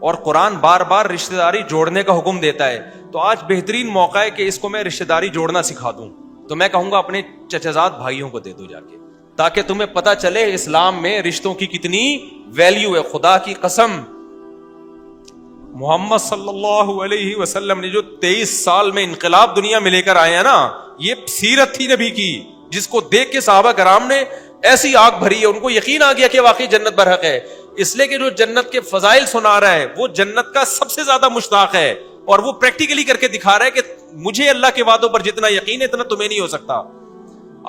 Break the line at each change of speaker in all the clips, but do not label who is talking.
اور قرآن بار بار رشتہ داری جوڑنے کا حکم دیتا ہے. تو آج بہترین موقع ہے کہ اس کو میں رشتہ داری جوڑنا سکھا دوں. تو میں کہوں گا اپنے چچزاد بھائیوں کو دے دو جا کے, تاکہ تمہیں پتا چلے اسلام میں رشتوں کی کتنی ویلیو ہے. خدا کی قسم, محمد صلی اللہ علیہ وسلم نے جو 23 سال میں انقلاب دنیا میں لے کر آئے ہیں نا, یہ سیرت تھی نبی کی, جس کو دیکھ کے صحابہ کرام نے ایسی آگ بھری ہے, ان کو یقین آ گیا کہ واقعی جنت برحق ہے. اس لیے کہ جو جنت کے فضائل سنا رہا ہے وہ جنت کا سب سے زیادہ مشتاق ہے, اور وہ پریکٹیکلی کر کے دکھا رہا ہے کہ مجھے اللہ کے وعدوں پر جتنا یقین ہے اتنا تمہیں نہیں ہو سکتا.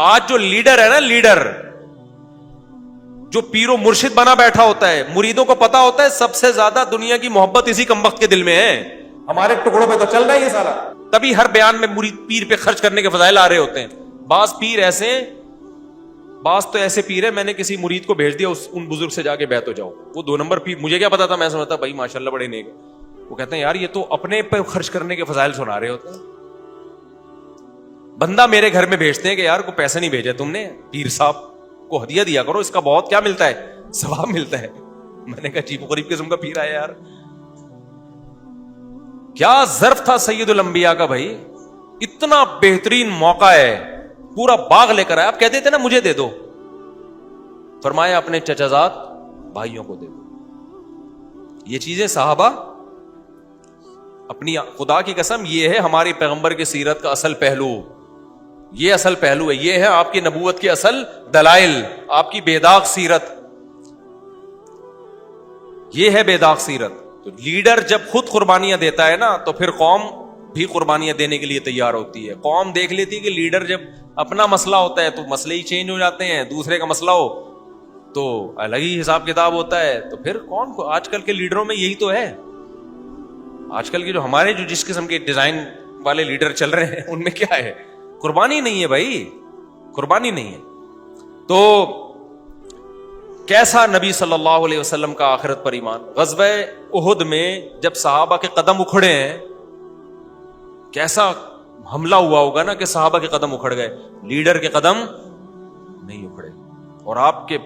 آج جو لیڈر ہے نا, لیڈر جو پیر و مرشد بنا بیٹھا ہوتا ہے, مریدوں کو پتا ہوتا ہے سب سے زیادہ دنیا کی محبت اسی کمبخت کے دل میں ہے. ہمارے ٹکڑوں پہ تو چل رہا ہے یہ سارا, تبھی ہر بیان میں مرید پیر پہ خرچ کرنے کے فضائل آ رہے ہوتے ہیں. بعض پیر ایسے, بعض تو ایسے پیر ہے, میں نے کسی مرید کو بھیج دیا ان بزرگ سے جا کے بیعت ہو جاؤ, وہ 2 نمبر پیر. مجھے کیا پتا تھا, میں سمجھتا بھائی ماشاءاللہ بڑے نیک. وہ کہتے ہیں یار یہ تو اپنے پہ خرچ کرنے کے فضائل سنا رہے ہوتے ہیں. بندہ میرے گھر میں بھیجتے ہیں کہ یار کو پیسے نہیں بھیجے تم نے, پیر صاحب کو ہدیہ دیا کرو, اس کا بہت کیا ملتا ہے, ثواب ملتا ہے. میں نے کہا عجیب و غریب قسم کا پیر آیا یار. کیا ظرف تھا سید الانبیاء کا بھائی, اتنا بہترین موقع ہے, پورا باغ لے کر آیا. آپ کہتے تھے نا مجھے دے دو, فرمایا اپنے چچازاد بھائیوں کو دے دو. یہ چیزیں صحابہ اپنی, خدا کی قسم یہ ہے ہماری پیغمبر کی سیرت کا اصل پہلو, یہ اصل پہلو ہے, یہ ہے آپ کی نبوت کے اصل دلائل, آپ کی بے داغ سیرت, یہ ہے بے داغ سیرت. تو لیڈر جب خود قربانیاں دیتا ہے نا تو پھر قوم بھی قربانیاں دینے کے لیے تیار ہوتی ہے. قوم دیکھ لیتی ہے کہ لیڈر جب اپنا مسئلہ ہوتا ہے تو مسئلے ہی چینج ہو جاتے ہیں, دوسرے کا مسئلہ ہو تو الگ ہی حساب کتاب ہوتا ہے. تو پھر کون کو, آج کل کے لیڈروں میں یہی تو ہے. آج کل کے جو ہمارے جو جس قسم کے ڈیزائن والے لیڈر چل رہے ہیں ان میں کیا ہے, قربانی نہیں ہے بھائی, قربانی نہیں ہے. تو کیسا نبی صلی اللہ علیہ وسلم کا آخرت پر ایمان. غزوہ احد میں جب صحابہ کے قدم اکھڑے ہیں, کیسا حملہ ہوا ہوگا نا کہ صحابہ کے قدم اکھڑ گئے, لیڈر کے قدم نہیں اکھڑے, اور آپ کے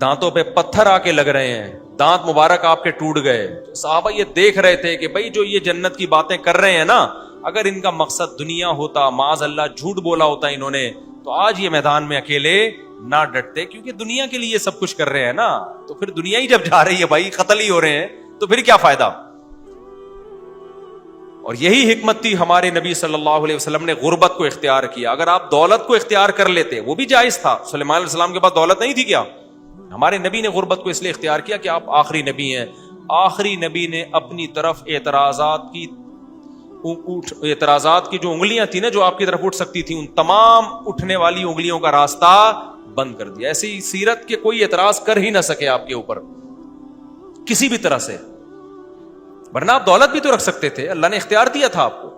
دانتوں پہ پتھر آ کے لگ رہے ہیں, دانت مبارک آپ کے ٹوٹ گئے. صحابہ یہ دیکھ رہے تھے کہ بھائی جو یہ جنت کی باتیں کر رہے ہیں نا, اگر ان کا مقصد دنیا ہوتا, معاذ اللہ جھوٹ بولا ہوتا انہوں نے, تو آج یہ میدان میں اکیلے نہ ڈٹتے. کیونکہ دنیا کے لیے یہ سب کچھ کر رہے ہیں نا, تو پھر دنیا ہی جب جا رہی ہے بھائی, قتل ہی ہو رہے ہیں, تو پھر کیا فائدہ. اور یہی حکمت تھی ہمارے نبی صلی اللہ علیہ وسلم نے غربت کو اختیار کیا. اگر آپ دولت کو اختیار کر لیتے وہ بھی جائز تھا, سلیمان علیہ السلام کے پاس دولت نہیں تھی کیا, ہمارے نبی نے غربت کو اس لیے اختیار کیا کہ آپ آخری نبی ہیں. آخری نبی نے اپنی طرف اعتراضات کی جو انگلیاں تھیں نا, جو آپ کی طرف اٹھ سکتی تھیں, ان تمام اٹھنے والی انگلیوں کا راستہ بند کر دیا. ایسی سیرت کے کوئی اعتراض کر ہی نہ سکے آپ کے اوپر کسی بھی طرح سے, ورنہ آپ دولت بھی تو رکھ سکتے تھے, اللہ نے اختیار دیا تھا آپ کو,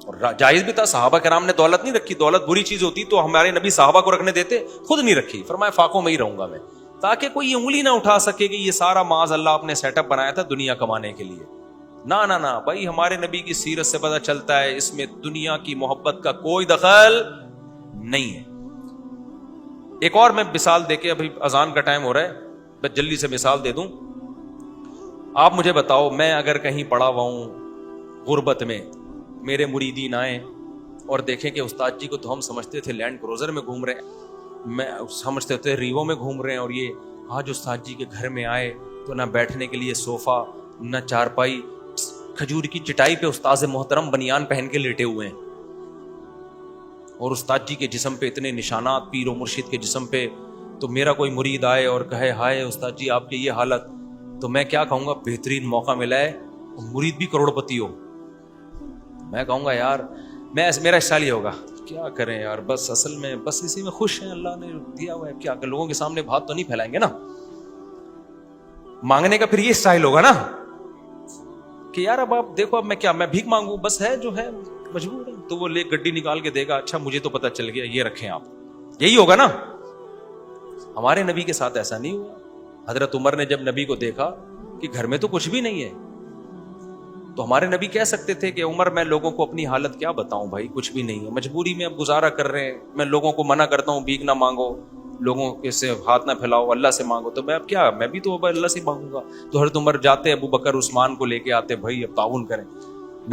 اور جائز بھی تھا. صحابہ کرام نے دولت نہیں رکھی, دولت بری چیز ہوتی تو ہمارے نبی صحابہ کو رکھنے دیتے, خود نہیں رکھی. فرمایا فاقوں میں ہی رہوں گا میں, تاکہ کوئی انگلی نہ اٹھا سکے کہ یہ سارا معاذ اللہ آپ نے سیٹ اپ بنایا تھا دنیا کمانے کے لیے. نہ بھائی, ہمارے نبی کی سیرت سے پتہ چلتا ہے اس میں دنیا کی محبت کا کوئی دخل نہیں ہے. ایک اور میں مثال دے کے, ابھی اذان کا ٹائم ہو رہا ہے, بس جلدی سے مثال دے دوں. آپ مجھے بتاؤ, میں اگر کہیں پڑا ہوا ہوں غربت میں, میرے مریدین آئیں اور دیکھیں کہ استاد جی کو تو ہم سمجھتے تھے لینڈ کروزر میں گھوم رہے ہیں, میں سمجھتے تھے ریوو میں گھوم رہے ہیں, اور یہ آج استاد جی کے گھر میں آئے تو نہ بیٹھنے کے لیے صوفہ, نہ چارپائی, کھجور کی چٹائی پہ استاذ محترم بنیان پہن کے لیٹے ہوئے ہیں, اور استاد جی کے جسم پہ اتنے نشانات, پیر و مرشد کے جسم پہ. تو میرا کوئی مرید آئے اور کہے ہائے استاد جی آپ کی یہ حالت, تو میں کیا کہوں گا, بہترین موقع ملا ہے, مرید بھی کروڑ پتی ہو. میں کہوں گا یار, میرا حصہ ہی ہوگا, کیا کریں یار, بس اصل میں بس اسی میں خوش ہیں, اللہ نے دیا ہوا ہے, کیا کہ لوگوں کے سامنے بات تو نہیں پھیلائیں گے نا. مانگنے کا پھر یہ اسٹائل ہوگا نا کہ یار اب آپ دیکھو, اب میں کیا, میں بھیک مانگوں, بس ہے جو ہے مجبور ہے. تو وہ لے گڈی نکال کے دے گا, اچھا مجھے تو پتا چل گیا, یہ رکھیں آپ, یہی ہوگا نا. ہمارے نبی کے ساتھ ایسا نہیں ہوا. حضرت عمر نے جب نبی کو دیکھا کہ گھر میں تو کچھ بھی نہیں ہے, تو ہمارے نبی کہہ سکتے تھے کہ عمر میں لوگوں کو اپنی حالت کیا بتاؤں بھائی, کچھ بھی نہیں ہے, مجبوری میں اب گزارا کر رہے ہیں, میں لوگوں کو منع کرتا ہوں بھیک نہ مانگو, لوگوں کے سے ہاتھ نہ پھیلاؤ, اللہ سے مانگو. تو میں اب کیا, میں بھی تو اب اللہ سے مانگوں گا. تو حضرت عمر جاتے, ابو بکر عثمان کو لے کے آتے, بھائی اب تعاون کریں.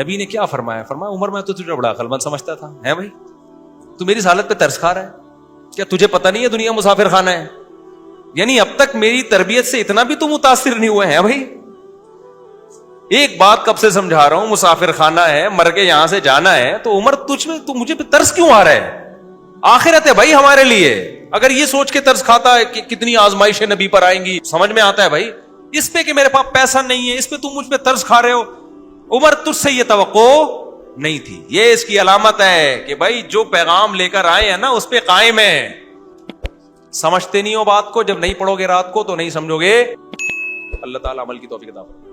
نبی نے کیا فرمایا, فرمایا عمر میں تو تجھے بڑا عقل مند سمجھتا تھا, ہے بھائی تو میری حالت پہ ترس کھا رہا ہے, کیا تجھے پتہ نہیں ہے دنیا مسافر خانہ ہے؟ یعنی اب تک میری تربیت سے اتنا بھی تو متاثر نہیں ہوئے ہیں بھائی. ایک بات کب سے سمجھا رہا ہوں, مسافر خانہ ہے, مر کے یہاں سے جانا ہے, تو عمر تجھ میں تو مجھے پہ ترس کیوں آ رہا ہے؟ آخرت ہے بھائی ہمارے لیے. اگر یہ سوچ کے ترس کھاتا ہے کہ کتنی آزمائشیں نبی پر آئیں گی, سمجھ میں آتا ہے بھائی. اس پہ کہ میرے پاس پیسہ نہیں ہے, اس پہ تم مجھ پہ ترس کھا رہے ہو. عمر تجھ سے یہ توقع نہیں تھی. یہ اس کی علامت ہے کہ بھائی جو پیغام لے کر آئے ہیں نا اس پہ قائم ہے. سمجھتے نہیں ہو بات کو, جب نہیں پڑھو گے رات کو تو نہیں سمجھو گے. اللہ تعالیٰ عمل کی توفیق عطا فرمائے.